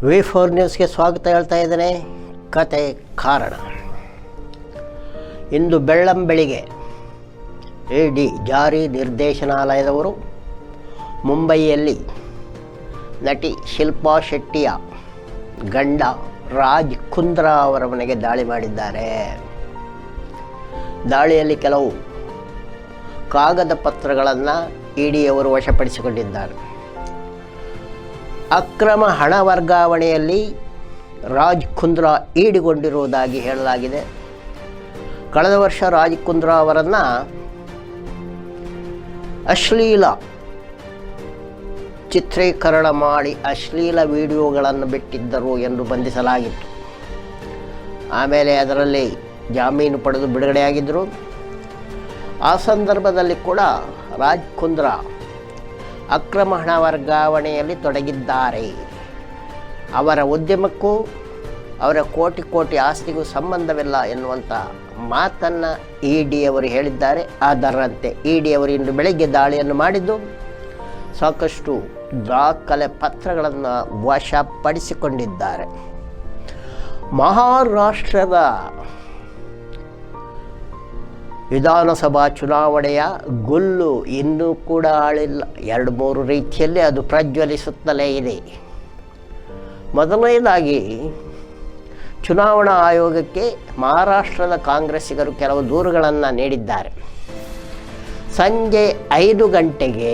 V4 ನ್ಯೂಸ್ಗೆ ಸ್ವಾಗತ ಹೇಳ್ತಾ ಇದ್ದೇನೆ. ಕತೆ ಕಾರಣ. ಇಂದು ಬೆಳ್ಳಂಬೆಳಿಗ್ಗೆ ED ಜಾರಿ ನಿರ್ದೇಶನಾಲಯದವರು ಮುಂಬಯಿಯಲ್ಲಿ ನಟಿ ಶಿಲ್ಪಾ ಶೆಟ್ಟಿಯ ಗಂಡ ರಾಜ್ ಕುಂದ್ರಾ ಅವರ ಮನೆಗೆ ದಾಳಿ ಮಾಡಿದ್ದಾರೆ. ದಾಳಿಯಲ್ಲಿ ಕೆಲವು ಕಾಗದ ಪತ್ರಗಳನ್ನು ED ಅವರು ವಶಪಡಿಸಿಕೊಂಡಿದ್ದಾರೆ. ಅಕ್ರಮ ಹಣ ವರ್ಗಾವಣೆಯಲ್ಲಿ ರಾಜ್ ಕುಂದ್ರಾ ಈಡುಗೊಂಡಿರುವುದಾಗಿ ಹೇಳಲಾಗಿದೆ. ಕಳೆದ ವರ್ಷ ರಾಜ್ ಕುಂದ್ರಾ ಅವರನ್ನು ಅಶ್ಲೀಲ ಚಿತ್ರೀಕರಣ ಮಾಡಿ ಅಶ್ಲೀಲ ವಿಡಿಯೋಗಳನ್ನು ಬಿಟ್ಟಿದ್ದರು ಎಂದು ಬಂಧಿಸಲಾಗಿತ್ತು. ಆಮೇಲೆ ಅದರಲ್ಲಿ ಜಾಮೀನು ಪಡೆದು ಬಿಡುಗಡೆಯಾಗಿದ್ದರು. ಆ ಸಂದರ್ಭದಲ್ಲಿ ಕೂಡ ರಾಜ್ ಕುಂದ್ರಾ ಅಕ್ರಮ ಹಣ ವರ್ಗಾವಣೆಯಲ್ಲಿ ತೊಡಗಿದ್ದಾರೆ. ಅವರ ಉದ್ಯಮಕ್ಕೂ ಅವರ ಕೋಟಿ ಕೋಟಿ ಆಸ್ತಿಗೂ ಸಂಬಂಧವಿಲ್ಲ ಎನ್ನುವಂಥ ಮಾತನ್ನು ED ಅವರು ಹೇಳಿದ್ದಾರೆ. ಅದರಂತೆ ED ಅವರು ಇಂದು ಬೆಳಗ್ಗೆ ದಾಳಿಯನ್ನು ಮಾಡಿದ್ದು ಸಾಕಷ್ಟು ದಾಖಲೆ ಪತ್ರಗಳನ್ನು ವಶಪಡಿಸಿಕೊಂಡಿದ್ದಾರೆ. ಮಹಾರಾಷ್ಟ್ರದ ವಿಧಾನಸಭಾ ಚುನಾವಣೆಯ ಗುಲ್ಲು ಇನ್ನೂ ಕೂಡ ಆಳಿಲ್ಲ. 2-3 ರೀತಿಯಲ್ಲಿ ಅದು ಪ್ರಜ್ವಲಿಸುತ್ತಲೇ ಇದೆ. ಮೊದಲನೇದಾಗಿ ಚುನಾವಣಾ ಆಯೋಗಕ್ಕೆ ಮಹಾರಾಷ್ಟ್ರದ ಕಾಂಗ್ರೆಸ್ಸಿಗರು ಕೆಲವು ದೂರುಗಳನ್ನು ನೀಡಿದ್ದಾರೆ. ಸಂಜೆ 5 ಗಂಟೆಗೆ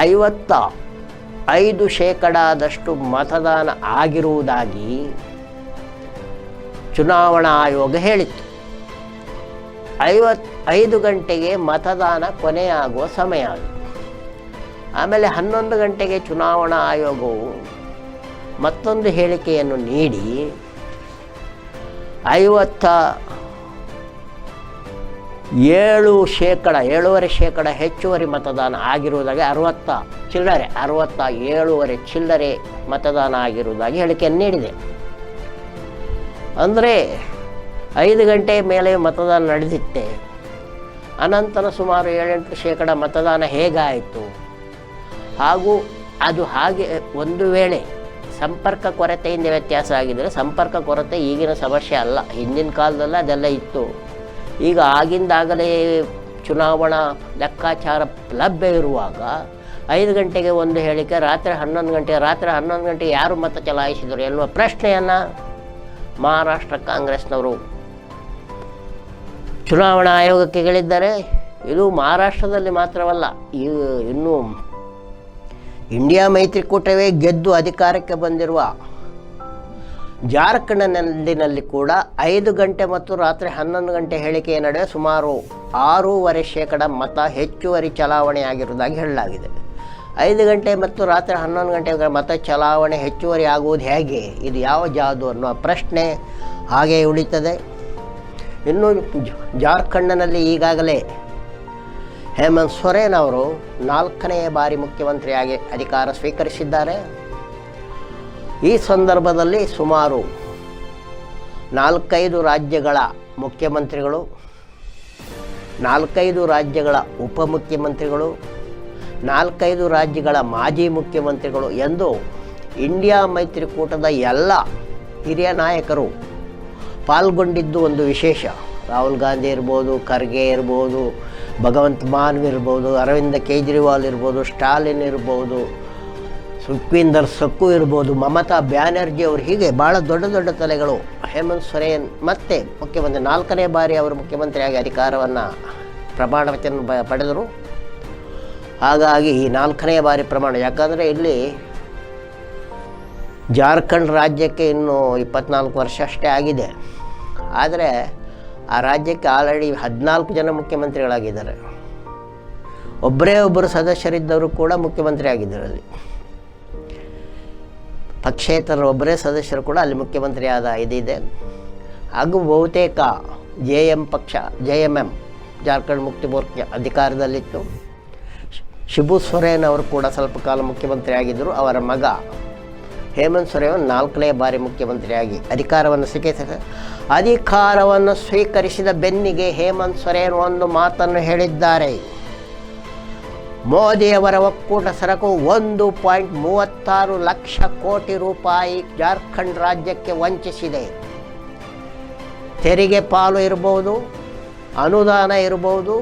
55% ಮತದಾನ ಆಗಿರುವುದಾಗಿ ಚುನಾವಣಾ ಆಯೋಗ ಹೇಳಿತ್ತು. 5 ಗಂಟೆಗೆ ಮತದಾನ ಕೊನೆಯಾಗುವ ಸಮಯ ಅದು. ಆಮೇಲೆ 11 ಗಂಟೆಗೆ ಚುನಾವಣಾ ಆಯೋಗವು ಮತ್ತೊಂದು ಹೇಳಿಕೆಯನ್ನು ನೀಡಿ 7.5% ಹೆಚ್ಚುವರಿ ಮತದಾನ ಆಗಿರುವುದಾಗಿ 67.5 ಚಿಲ್ಲರೆ ಮತದಾನ ಆಗಿರುವುದಾಗಿ ಹೇಳಿಕೆಯನ್ನು ನೀಡಿದೆ. ಅಂದರೆ 5 ಗಂಟೆ ಮೇಲೆ ಮತದಾನ ನಡೆದಿತ್ತೆ. ಅನಂತರ ಸುಮಾರು 7-8% ಮತದಾನ ಹೇಗಾಯಿತು? ಹಾಗೂ ಅದು ಹಾಗೆ ಒಂದು ವೇಳೆ ಸಂಪರ್ಕ ಕೊರತೆಯಿಂದ ವ್ಯತ್ಯಾಸ ಆಗಿದ್ದರೆ, ಸಂಪರ್ಕ ಕೊರತೆ ಈಗಿನ ಸಮಸ್ಯೆ ಅಲ್ಲ, ಹಿಂದಿನ ಕಾಲದಲ್ಲಿ ಅದೆಲ್ಲ ಇತ್ತು. ಈಗ ಆಗಿಂದಾಗಲೇ ಚುನಾವಣಾ ಲೆಕ್ಕಾಚಾರ ಲಭ್ಯ ಇರುವಾಗ 5 ಗಂಟೆಗೆ ಒಂದು ಹೇಳಿಕೆ, ರಾತ್ರಿ 11 ಗಂಟೆ ಯಾರು ಮತ ಚಲಾಯಿಸಿದರು ಎನ್ನುವ ಪ್ರಶ್ನೆಯನ್ನು ಮಹಾರಾಷ್ಟ್ರ ಕಾಂಗ್ರೆಸ್ನವರು ಚುನಾವಣಾ ಆಯೋಗಕ್ಕೆ ಹೇಳಿದ್ದಾರೆ. ಇದು ಮಹಾರಾಷ್ಟ್ರದಲ್ಲಿ ಮಾತ್ರವಲ್ಲ, ಇನ್ನು ಇಂಡಿಯಾ ಮೈತ್ರಿಕೂಟವೇ ಗೆದ್ದು ಅಧಿಕಾರಕ್ಕೆ ಬಂದಿರುವ ಜಾರ್ಖಂಡ್ನಲ್ಲಿ ಕೂಡ 5 ಗಂಟೆ ಮತ್ತು ರಾತ್ರಿ 11 ಗಂಟೆ ಹೇಳಿಕೆಯ ನಡುವೆ ಸುಮಾರು 6.5% ಮತ ಹೆಚ್ಚುವರಿ ಚಲಾವಣೆಯಾಗಿರುವುದಾಗಿ ಹೇಳಲಾಗಿದೆ. 5 ಗಂಟೆ ಮತ್ತು ರಾತ್ರಿ 11 ಗಂಟೆ ಮತ ಚಲಾವಣೆ ಹೆಚ್ಚುವರಿ ಆಗುವುದು ಹೇಗೆ? ಇದು ಯಾವ ಜಾದು ಅನ್ನುವ ಪ್ರಶ್ನೆ ಹಾಗೆ ಉಳಿತದೆ. ಇನ್ನು ಜಾರ್ಖಂಡ್ನಲ್ಲಿ ಈಗಾಗಲೇ ಹೇಮಂತ್ ಸೊರೇನ್ ಅವರು 4ನೇ ಬಾರಿ ಮುಖ್ಯಮಂತ್ರಿಯಾಗಿ ಅಧಿಕಾರ ಸ್ವೀಕರಿಸಿದ್ದಾರೆ. ಈ ಸಂದರ್ಭದಲ್ಲಿ ಸುಮಾರು 4-5 ರಾಜ್ಯಗಳ ಮುಖ್ಯಮಂತ್ರಿಗಳು, 4-5 ರಾಜ್ಯಗಳ ಉಪಮುಖ್ಯಮಂತ್ರಿಗಳು, 4-5 ರಾಜ್ಯಗಳ ಮಾಜಿ ಮುಖ್ಯಮಂತ್ರಿಗಳು ಎಂದು ಇಂಡಿಯಾ ಮೈತ್ರಿಕೂಟದ ಎಲ್ಲ ಹಿರಿಯ ನಾಯಕರು ಪಾಲ್ಗೊಂಡಿದ್ದು ಒಂದು ವಿಶೇಷ. ರಾಹುಲ್ ಗಾಂಧಿ ಇರ್ಬೋದು, ಖರ್ಗೆ ಇರ್ಬೋದು, ಭಗವಂತ್ ಮಾನ್ ಇರ್ಬೋದು, ಅರವಿಂದ ಕೇಜ್ರಿವಾಲ್ ಇರ್ಬೋದು, ಸ್ಟಾಲಿನ್ ಇರ್ಬೋದು, ಸುಖ್ವೀಂದರ್ ಸಕ್ಕು ಇರ್ಬೋದು, ಮಮತಾ ಬ್ಯಾನರ್ಜಿ ಅವರು, ಹೀಗೆ ಭಾಳ ದೊಡ್ಡ ದೊಡ್ಡ ತಲೆಗಳು ಹೇಮಂತ್ ಸೊರೇನ್ ಮತ್ತೆ ಮುಖ್ಯಮಂತ್ರಿ 4ನೇ ಬಾರಿ ಅವರು ಮುಖ್ಯಮಂತ್ರಿಯಾಗಿ ಅಧಿಕಾರವನ್ನು ಪ್ರಮಾಣ ವಚನ ಪಡೆದರು. ಹಾಗಾಗಿ ಈ 4ನೇ ಬಾರಿ ಪ್ರಮಾಣ, ಯಾಕಂದರೆ ಇಲ್ಲಿ ಜಾರ್ಖಂಡ್ ರಾಜ್ಯಕ್ಕೆ ಇನ್ನೂ 24 ವರ್ಷ ಅಷ್ಟೇ ಆಗಿದೆ. ಆದರೆ ಆ ರಾಜ್ಯಕ್ಕೆ ಆಲ್ರೆಡಿ 14 ಜನ ಮುಖ್ಯಮಂತ್ರಿಗಳಾಗಿದ್ದಾರೆ. ಒಬ್ಬರು ಸದಸ್ಯರಿದ್ದವರು ಕೂಡ ಮುಖ್ಯಮಂತ್ರಿ ಆಗಿದ್ದರು. ಅಲ್ಲಿ ಪಕ್ಷೇತರ ಒಬ್ಬರೇ ಸದಸ್ಯರು ಕೂಡ ಅಲ್ಲಿ ಮುಖ್ಯಮಂತ್ರಿ ಆದ ಇದಿದೆ. ಹಾಗೂ ಬಹುತೇಕ JMM ಜಾರ್ಖಂಡ್ ಮುಕ್ತಿ ಮೋರ್ಚಾ ಅಧಿಕಾರದಲ್ಲಿತ್ತು. ಶಿಬು ಸೊರೇನ್ ಅವರು ಕೂಡ ಸ್ವಲ್ಪ ಕಾಲ ಮುಖ್ಯಮಂತ್ರಿ ಆಗಿದ್ದರು. ಅವರ ಮಗ ಹೇಮಂತ್ ಸೊರೇನ್ 4ನೇ ಬಾರಿ ಮುಖ್ಯಮಂತ್ರಿಯಾಗಿ ಅಧಿಕಾರವನ್ನು ಸ್ವೀಕರಿಸಿದ ಬೆನ್ನಿಗೆ ಹೇಮಂತ್ ಸೊರೇನ್ ಒಂದು ಮಾತನ್ನು ಹೇಳಿದ್ದಾರೆ. ಮೋದಿಯವರ ಒಕ್ಕೂಟ ಸರಕು 1.36 ಲಕ್ಷ ಕೋಟಿ ರೂಪಾಯಿ ಜಾರ್ಖಂಡ್ ರಾಜ್ಯಕ್ಕೆ ವಂಚಿಸಿದೆ. ತೆರಿಗೆ ಪಾಲು ಇರಬಹುದು, ಅನುದಾನ ಇರಬಹುದು,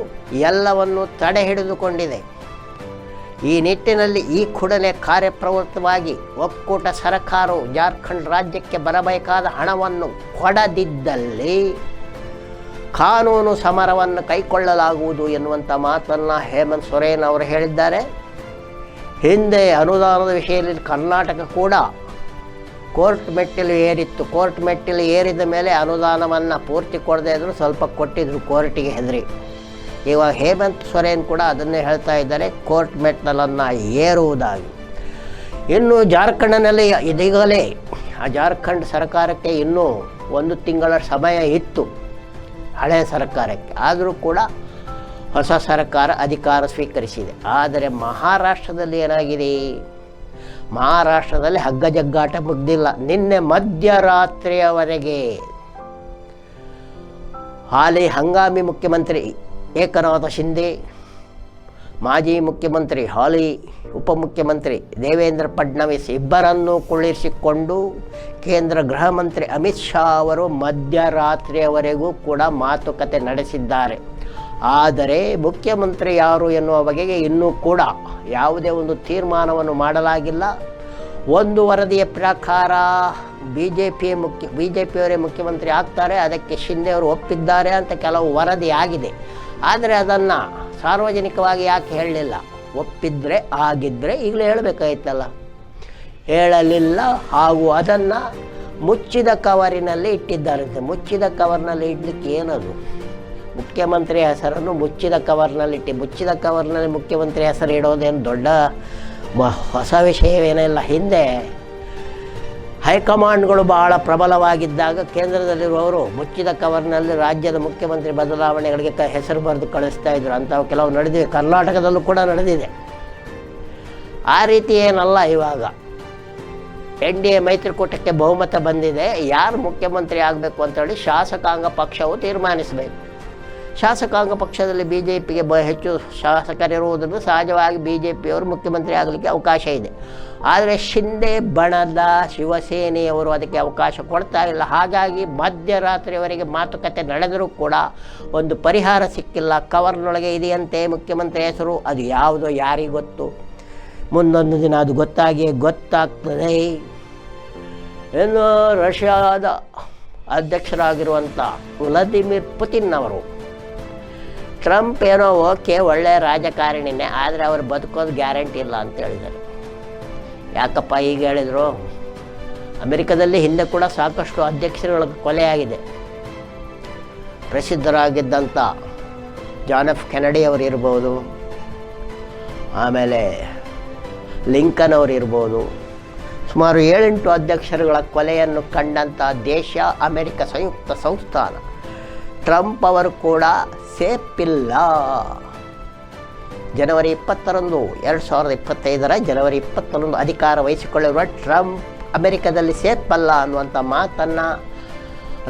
ಎಲ್ಲವನ್ನು ತಡೆ ಹಿಡಿದುಕೊಂಡಿದೆ. ಈ ನಿಟ್ಟಿನಲ್ಲಿ ಈ ಕೂಡಲೇ ಕಾರ್ಯಪ್ರವೃತ್ತವಾಗಿ ಒಕ್ಕೂಟ ಸರ್ಕಾರವು ಜಾರ್ಖಂಡ್ ರಾಜ್ಯಕ್ಕೆ ಬರಬೇಕಾದ ಹಣವನ್ನು ಕೊಡದಿದ್ದಲ್ಲಿ ಕಾನೂನು ಸಮರವನ್ನು ಕೈಗೊಳ್ಳಲಾಗುವುದು ಎನ್ನುವಂಥ ಮಾತನ್ನು ಹೇಮಂತ್ ಸೊರೇನ್ ಅವರು ಹೇಳಿದ್ದಾರೆ. ಹಿಂದೆ ಅನುದಾನದ ವಿಷಯದಲ್ಲಿ ಕರ್ನಾಟಕ ಕೂಡ ಕೋರ್ಟ್ ಮೆಟ್ಟಿಲು ಏರಿತ್ತು. ಕೋರ್ಟ್ ಮೆಟ್ಟಿಲು ಏರಿದ ಮೇಲೆ ಅನುದಾನವನ್ನು ಪೂರ್ತಿ ಕೊಡದೇ ಇದ್ದರೂ ಸ್ವಲ್ಪ ಕೊಟ್ಟಿದ್ರು ಕೋರ್ಟಿಗೆ ಹೆದರಿ. ಇವಾಗ ಹೇಮಂತ್ ಸೊರೇನ್ ಕೂಡ ಅದನ್ನೇ ಹೇಳ್ತಾ ಇದ್ದಾರೆ, ಕೋರ್ಟ್ ಮೆಟ್ಟಲನ್ನು ಏರುವುದಾಗಿ. ಇನ್ನು ಜಾರ್ಖಂಡ್ನಲ್ಲಿ ಇದೀಗಲೇ ಆ ಜಾರ್ಖಂಡ್ ಸರ್ಕಾರಕ್ಕೆ ಇನ್ನೂ 1 ತಿಂಗಳ ಸಮಯ ಇತ್ತು ಹಳೆಯ ಸರ್ಕಾರಕ್ಕೆ. ಆದರೂ ಕೂಡ ಹೊಸ ಸರ್ಕಾರ ಅಧಿಕಾರ ಸ್ವೀಕರಿಸಿದೆ. ಆದರೆ ಮಹಾರಾಷ್ಟ್ರದಲ್ಲಿ ಏನಾಗಿದೆ? ಮಹಾರಾಷ್ಟ್ರದಲ್ಲಿ ಹಗ್ಗ ಜಗ್ಗಾಟ ಮುಗ್ದಿಲ್ಲ. ನಿನ್ನೆ ಮಧ್ಯರಾತ್ರಿಯವರೆಗೆ ಹಾಲಿ ಹಂಗಾಮಿ ಮುಖ್ಯಮಂತ್ರಿ ಏಕನಾಥ ಶಿಂದೆ, ಮಾಜಿ ಮುಖ್ಯಮಂತ್ರಿ ಹಾಲಿ ಉಪಮುಖ್ಯಮಂತ್ರಿ ದೇವೇಂದ್ರ ಫಡ್ನವೀಸ್ ಇಬ್ಬರನ್ನೂ ಕುಳ್ಳಿರಿಸಿಕೊಂಡು ಕೇಂದ್ರ ಗೃಹ ಮಂತ್ರಿ ಅಮಿತ್ ಶಾ ಅವರು ಮಧ್ಯರಾತ್ರಿಯವರೆಗೂ ಕೂಡ ಮಾತುಕತೆ ನಡೆಸಿದ್ದಾರೆ. ಆದರೆ ಮುಖ್ಯಮಂತ್ರಿ ಯಾರು ಎನ್ನುವ ಬಗೆಗೆ ಇನ್ನೂ ಕೂಡ ಯಾವುದೇ ಒಂದು ತೀರ್ಮಾನವನ್ನು ಮಾಡಲಾಗಿಲ್ಲ. ಒಂದು ವರದಿಯ ಪ್ರಕಾರ ಬಿಜೆಪಿಯವರೇ ಮುಖ್ಯಮಂತ್ರಿ ಆಗ್ತಾರೆ, ಅದಕ್ಕೆ ಶಿಂದೆ ಅವರು ಒಪ್ಪಿದ್ದಾರೆ ಅಂತ ಕೆಲವು ವರದಿ ಆಗಿದೆ. ಆದರೆ ಅದನ್ನು ಸಾರ್ವಜನಿಕವಾಗಿ ಯಾಕೆ ಹೇಳಲಿಲ್ಲ? ಒಪ್ಪಿದ್ರೆ ಆಗಿದ್ದರೆ ಈಗಲೇ ಹೇಳಬೇಕಾಗಿತ್ತಲ್ಲ, ಹೇಳಲಿಲ್ಲ. ಹಾಗೂ ಅದನ್ನು ಮುಚ್ಚಿದ ಕವರಿನಲ್ಲಿ ಇಟ್ಟಿದ್ದಾರಂತೆ. ಮುಚ್ಚಿದ ಕವರ್ನಲ್ಲಿ ಇಡಲಿಕ್ಕೆ ಏನದು? ಮುಖ್ಯಮಂತ್ರಿ ಹೆಸರನ್ನು ಮುಚ್ಚಿದ ಕವರ್ನಲ್ಲಿ ಮುಖ್ಯಮಂತ್ರಿ ಹೆಸರು ಇಡೋದೇನು ದೊಡ್ಡ ಹೊಸ ವಿಷಯವೇನಿಲ್ಲ. ಹಿಂದೆ ಹೈಕಮಾಂಡ್ಗಳು ಬಹಳ ಪ್ರಬಲವಾಗಿದ್ದಾಗ ಕೇಂದ್ರದಲ್ಲಿರುವವರು ಮುಚ್ಚಿದ ಕವರ್ನಲ್ಲಿ ರಾಜ್ಯದ ಮುಖ್ಯಮಂತ್ರಿ ಬದಲಾವಣೆಗಳಿಗೆ ಹೆಸರು ಬರೆದು ಕಳಿಸ್ತಾ ಇದ್ರು. ಅಂಥವು ಕೆಲವು ನಡೆದಿವೆ, ಕರ್ನಾಟಕದಲ್ಲೂ ಕೂಡ ನಡೆದಿದೆ. ಆ ರೀತಿ ಏನಲ್ಲ. ಇವಾಗ NDA ಮೈತ್ರಿಕೂಟಕ್ಕೆ ಬಹುಮತ ಬಂದಿದೆ. ಯಾರು ಮುಖ್ಯಮಂತ್ರಿ ಆಗಬೇಕು ಅಂತೇಳಿ ಶಾಸಕಾಂಗ ಪಕ್ಷವು ತೀರ್ಮಾನಿಸಬೇಕು. ಶಾಸಕಾಂಗ ಪಕ್ಷದಲ್ಲಿ BJPಗೆ ಹೆಚ್ಚು ಶಾಸಕರಿರುವುದರಿಂದ ಸಹಜವಾಗಿ BJPಯವರು ಮುಖ್ಯಮಂತ್ರಿ ಆಗಲಿಕ್ಕೆ ಅವಕಾಶ ಇದೆ. ಆದರೆ ಶಿಂದೆ ಬಣದ ಶಿವಸೇನೆಯವರು ಅದಕ್ಕೆ ಅವಕಾಶ ಕೊಡ್ತಾ ಇಲ್ಲ. ಹಾಗಾಗಿ ಮಧ್ಯರಾತ್ರಿಯವರೆಗೆ ಮಾತುಕತೆ ನಡೆದರೂ ಕೂಡ ಒಂದು ಪರಿಹಾರ ಸಿಕ್ಕಿಲ್ಲ. ಕವರ್ನೊಳಗೆ ಇದೆಯಂತೆ ಮುಖ್ಯಮಂತ್ರಿ ಹೆಸರು, ಅದು ಯಾವುದೋ ಯಾರಿಗೆ ಗೊತ್ತು. ಮುಂದೊಂದು ದಿನ ಅದು ಗೊತ್ತಾಗ್ತದೆ. ಇನ್ನು ರಷ್ಯಾದ ಅಧ್ಯಕ್ಷರಾಗಿರುವಂಥ ವ್ಲಾದಿಮಿರ್ ಪುತಿನ್ ಅವರು, ಟ್ರಂಪ್ ಏನೋ ಓಕೆ ಒಳ್ಳೆಯ ರಾಜಕಾರಣಿನೇ, ಆದರೆ ಅವರು ಬದುಕೋದು ಗ್ಯಾರಂಟಿ ಇಲ್ಲ ಅಂತ ಹೇಳಿದ್ದಾರೆ. ಯಾಕಪ್ಪ ಈಗ ಹೇಳಿದರು? ಅಮೆರಿಕದಲ್ಲಿ ಹಿಂದೆ ಕೂಡ ಸಾಕಷ್ಟು ಅಧ್ಯಕ್ಷರುಗಳ ಕೊಲೆಯಾಗಿದೆ. ಪ್ರಸಿದ್ಧರಾಗಿದ್ದಂಥ ಜಾನ್ ಎಫ್ ಕೆನಡಿ ಅವರು ಇರ್ಬೋದು, ಆಮೇಲೆ ಲಿಂಕನ್ ಅವರು ಇರ್ಬೋದು. ಸುಮಾರು 7-8 ಅಧ್ಯಕ್ಷರುಗಳ ಕೊಲೆಯನ್ನು ಕಂಡಂಥ ದೇಶ ಅಮೆರಿಕ ಸಂಯುಕ್ತ ಸಂಸ್ಥಾನ. ಟ್ರಂಪ್ ಅವರು ಕೂಡ ಸೇಫ್ ಇಲ್ಲ. ಜನವರಿ 20ರಂದು 2025 ಜನವರಿ 20ರಂದು ಅಧಿಕಾರ ವಹಿಸಿಕೊಳ್ಳಿರುವ ಟ್ರಂಪ್ ಅಮೆರಿಕದಲ್ಲಿ ಸೇಫ್ ಅಲ್ಲ ಅನ್ನುವಂಥ ಮಾತನ್ನು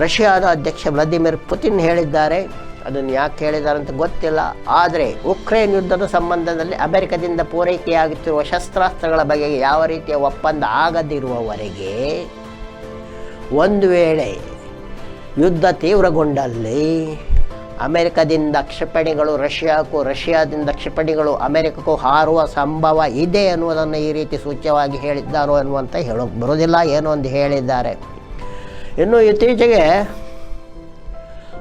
ರಷ್ಯಾದ ಅಧ್ಯಕ್ಷ ವ್ಲಾದಿಮಿರ್ ಪುತಿನ್ ಹೇಳಿದ್ದಾರೆ. ಅದನ್ನು ಯಾಕೆ ಹೇಳಿದ್ದಾರೆ ಅಂತ ಗೊತ್ತಿಲ್ಲ. ಆದರೆ ಉಕ್ರೇನ್ ಯುದ್ಧದ ಸಂಬಂಧದಲ್ಲಿ ಅಮೆರಿಕದಿಂದ ಪೂರೈಕೆಯಾಗುತ್ತಿರುವ ಶಸ್ತ್ರಾಸ್ತ್ರಗಳ ಬಗೆಗೆ ಯಾವ ರೀತಿಯ ಒಪ್ಪಂದ ಆಗದಿರುವವರೆಗೆ, ಒಂದು ವೇಳೆ ಯುದ್ಧ ತೀವ್ರಗೊಂಡಲ್ಲಿ ಅಮೆರಿಕದಿಂದ ಕ್ಷಿಪಣಿಗಳು ರಷ್ಯಾಕ್ಕೂ, ರಷ್ಯಾದಿಂದ ಕ್ಷಿಪಣಿಗಳು ಅಮೆರಿಕಕ್ಕೂ ಹಾರುವ ಸಂಭವ ಇದೆ ಅನ್ನುವುದನ್ನು ಈ ರೀತಿ ಸೂಚ್ಯವಾಗಿ ಹೇಳಿದ್ದಾರೋ ಅನ್ನುವಂಥ ಹೇಳೋಕ್ಕೆ ಬರೋದಿಲ್ಲ. ಏನೋ ಒಂದು ಹೇಳಿದ್ದಾರೆ. ಇನ್ನು ಇತ್ತೀಚೆಗೆ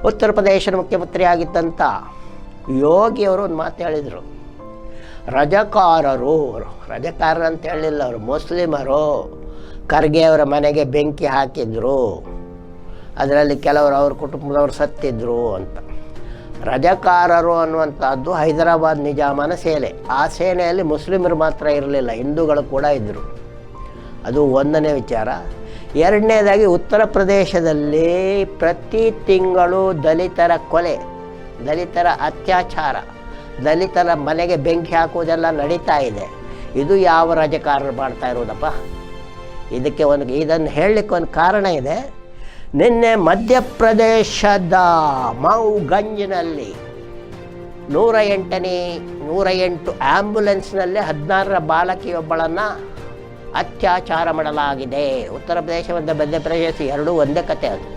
ಉತ್ತರ ಪ್ರದೇಶದ ಮುಖ್ಯಮಂತ್ರಿ ಆಗಿದ್ದಂಥ ಯೋಗಿಯವರು ಒಂದು ಮಾತು ಹೇಳಿದರು. ರಜಕಾರರು ಅಂತ ಹೇಳಿಲ್ಲ, ಅವರು ಮುಸ್ಲಿಮರು ಖರ್ಗೆ ಅವರ ಮನೆಗೆ ಬೆಂಕಿ ಹಾಕಿದ್ರು, ಅದರಲ್ಲಿ ಕೆಲವರು ಅವ್ರ ಕುಟುಂಬದವರು ಸತ್ತಿದ್ರು ಅಂತ. ರಜಕಾರರು ಅನ್ನುವಂಥದ್ದು ಹೈದರಾಬಾದ್ ನಿಜಾಮನ ಸೇನೆ. ಆ ಸೇನೆಯಲ್ಲಿ ಮುಸ್ಲಿಮರು ಮಾತ್ರ ಇರಲಿಲ್ಲ, ಹಿಂದೂಗಳು ಕೂಡ ಇದ್ದರು. ಅದು ಒಂದನೇ ವಿಚಾರ. ಎರಡನೇದಾಗಿ ಉತ್ತರ ಪ್ರದೇಶದಲ್ಲಿ ಪ್ರತಿ ತಿಂಗಳು ದಲಿತರ ಕೊಲೆ, ದಲಿತರ ಅತ್ಯಾಚಾರ, ದಲಿತರ ಮನೆಗೆ ಬೆಂಕಿ ಹಾಕುವುದೆಲ್ಲ ನಡೀತಾ ಇದೆ. ಇದು ಯಾವ ರಾಜಕಾರರು ಮಾಡ್ತಾ ಇರೋದಪ್ಪ? ಇದನ್ನು ಹೇಳಲಿಕ್ಕೆ ಒಂದು ಕಾರಣ ಇದೆ. ನಿನ್ನೆ ಮಧ್ಯಪ್ರದೇಶದ ಮೌಗಂಜ್ನಲ್ಲಿ 108 ಆ್ಯಂಬುಲೆನ್ಸ್ನಲ್ಲೇ 16ರ ಬಾಲಕಿಯೊಬ್ಬಳನ್ನು ಅತ್ಯಾಚಾರ ಮಾಡಲಾಗಿದೆ. ಉತ್ತರ ಪ್ರದೇಶ ಮತ್ತು ಮಧ್ಯಪ್ರದೇಶ ಎರಡೂ ಒಂದೇ ಕತೆ. ಅದು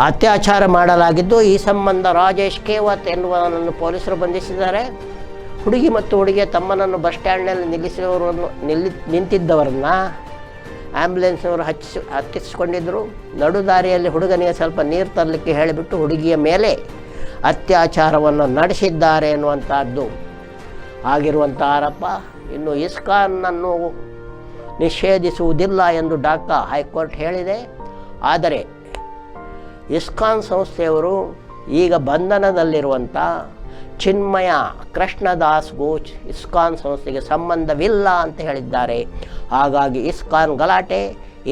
ಅತ್ಯಾಚಾರ ಮಾಡಲಾಗಿದ್ದು, ಈ ಸಂಬಂಧ ರಾಜೇಶ್ ಕೇವತ್ ಎನ್ನುವನನ್ನು ಪೊಲೀಸರು ಬಂಧಿಸಿದ್ದಾರೆ. ಹುಡುಗಿ ಮತ್ತು ಹುಡುಗಿಯ ತಮ್ಮನನ್ನು ಬಸ್ ಸ್ಟ್ಯಾಂಡ್ನಲ್ಲಿ ನಿಂತಿದ್ದವರನ್ನ ಆ್ಯಂಬುಲೆನ್ಸ್ನವರು ಹತ್ತಿಸಿಕೊಂಡಿದ್ದರು. ನಡುದಾರಿಯಲ್ಲಿ ಹುಡುಗನಿಗೆ ಸ್ವಲ್ಪ ನೀರು ತರಲಿಕ್ಕೆ ಹೇಳಿಬಿಟ್ಟು ಹುಡುಗಿಯ ಮೇಲೆ ಅತ್ಯಾಚಾರವನ್ನು ನಡೆಸಿದ್ದಾರೆ ಎನ್ನುವಂಥದ್ದು ಆಗಿರುವಂಥ ಆರೋಪ. ಇನ್ನು ಇಸ್ಕಾನ್ನನ್ನು ನಿಷೇಧಿಸುವುದಿಲ್ಲ ಎಂದು ಹೈಕೋರ್ಟ್ ಹೇಳಿದೆ. ಆದರೆ ಇಸ್ಕಾನ್ ಸಂಸ್ಥೆಯವರು ಈಗ ಬಂಧನದಲ್ಲಿರುವಂಥ ಚಿನ್ಮಯ ಕೃಷ್ಣದಾಸ್ಗೂ ಇಸ್ಕಾನ್ ಸಂಸ್ಥೆಗೆ ಸಂಬಂಧವಿಲ್ಲ ಅಂತ ಹೇಳಿದ್ದಾರೆ. ಹಾಗಾಗಿ ಇಸ್ಕಾನ್ ಗಲಾಟೆ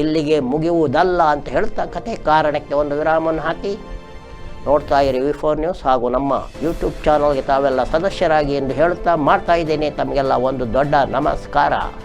ಇಲ್ಲಿಗೆ ಮುಗಿಯುವುದಲ್ಲ ಅಂತ ಹೇಳ್ತಾ ಕತೆ ಕಾರಣಕ್ಕೆ ಒಂದು ವಿರಾಮವನ್ನು ಹಾಕಿ ನೋಡ್ತಾ ಇರಿ V4 ನ್ಯೂಸ್ ಹಾಗೂ ನಮ್ಮ ಯೂಟ್ಯೂಬ್ ಚಾನಲ್ಗೆ ತಾವೆಲ್ಲ ಸದಸ್ಯರಾಗಿ ಎಂದು ಹೇಳುತ್ತಾ ಮಾಡ್ತಾ ಇದ್ದೇನೆ. ತಮಗೆಲ್ಲ ಒಂದು ದೊಡ್ಡ ನಮಸ್ಕಾರ.